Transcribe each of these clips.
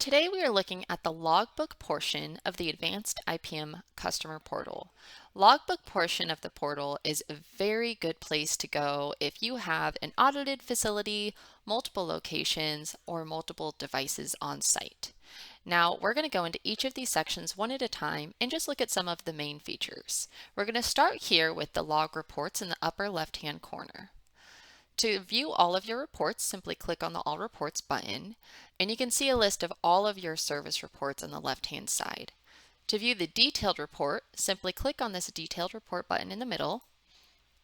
Today we are looking at the Logbook portion of the Advanced IPM customer portal. Logbook portion of the portal is a very good place to go if you have an audited facility, multiple locations, or multiple devices on site. Now we're going to go into each of these sections one at a time and just look at some of the main features. We're going to start here with the log reports in the upper left-hand corner. To view all of your reports, simply click on the All Reports button, and you can see a list of all of your service reports on the left-hand side. To view the detailed report, simply click on this Detailed Report button in the middle,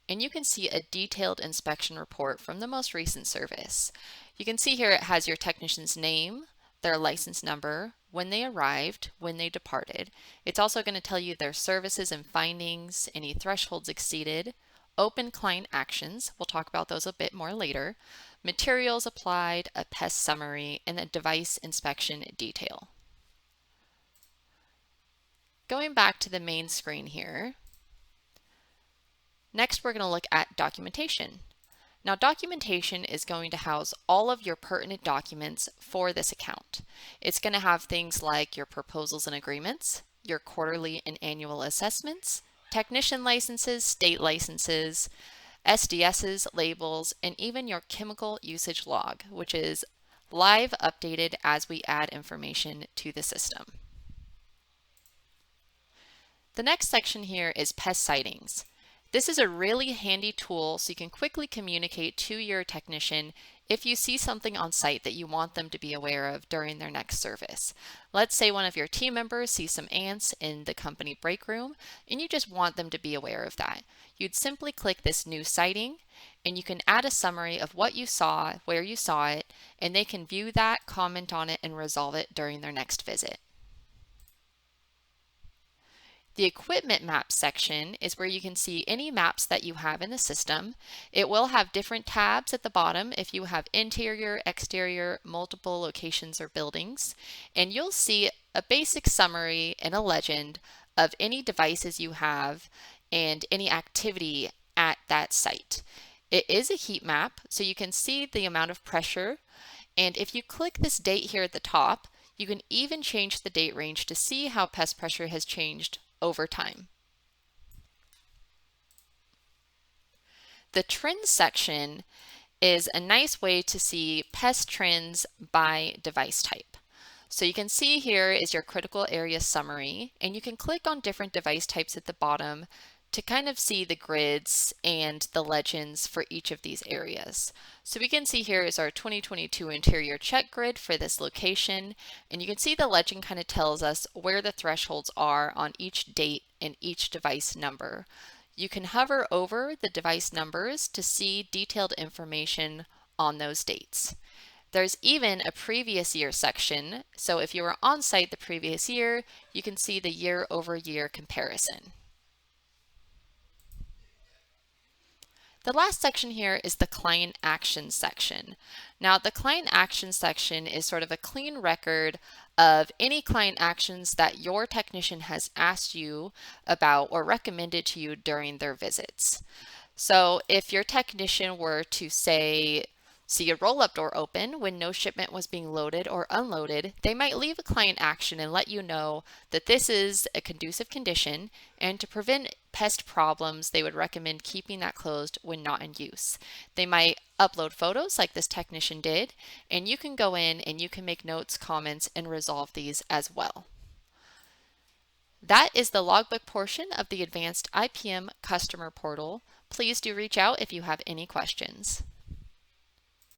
and you can see a detailed inspection report from the most recent service. You can see here it has your technician's name, their license number, when they arrived, when they departed. It's also going to tell you their services and findings, any thresholds exceeded, open client actions, we'll talk about those a bit more later, materials applied, a pest summary, and a device inspection detail. Going back to the main screen here, next we're going to look at documentation. Now documentation is going to house all of your pertinent documents for this account. It's going to have things like your proposals and agreements, your quarterly and annual assessments, technician licenses, state licenses, SDSs, labels, and even your chemical usage log, which is live updated as we add information to the system. The next section here is pest sightings. This is a really handy tool so you can quickly communicate to your technician if you see something on site that you want them to be aware of during their next service. Let's say one of your team members sees some ants in the company break room and you just want them to be aware of that. You'd simply click this new sighting and you can add a summary of what you saw, where you saw it, and they can view that, comment on it, and resolve it during their next visit. The equipment maps section is where you can see any maps that you have in the system. It will have different tabs at the bottom if you have interior, exterior, multiple locations or buildings, and you'll see a basic summary and a legend of any devices you have and any activity at that site. It is a heat map, so you can see the amount of pressure, and if you click this date here at the top, you can even change the date range to see how pest pressure has changed over time. The trends section is a nice way to see pest trends by device type. So you can see here is your critical area summary, and you can click on different device types at the bottom to kind of see the grids and the legends for each of these areas. So we can see here is our 2022 interior check grid for this location, and you can see the legend kind of tells us where the thresholds are on each date and each device number. You can hover over the device numbers to see detailed information on those dates. There's even a previous year section, so if you were on site the previous year, you can see the year-over-year comparison. The last section here is the client action section. Now the client action section is sort of a clean record of any client actions that your technician has asked you about or recommended to you during their visits. So if your technician were to say, see a roll-up door open when no shipment was being loaded or unloaded, they might leave a client action and let you know that this is a conducive condition, and to prevent pest problems, they would recommend keeping that closed when not in use. They might upload photos like this technician did, and you can go in and you can make notes, comments, and resolve these as well. That is the logbook portion of the Advanced IPM customer portal. Please do reach out if you have any questions.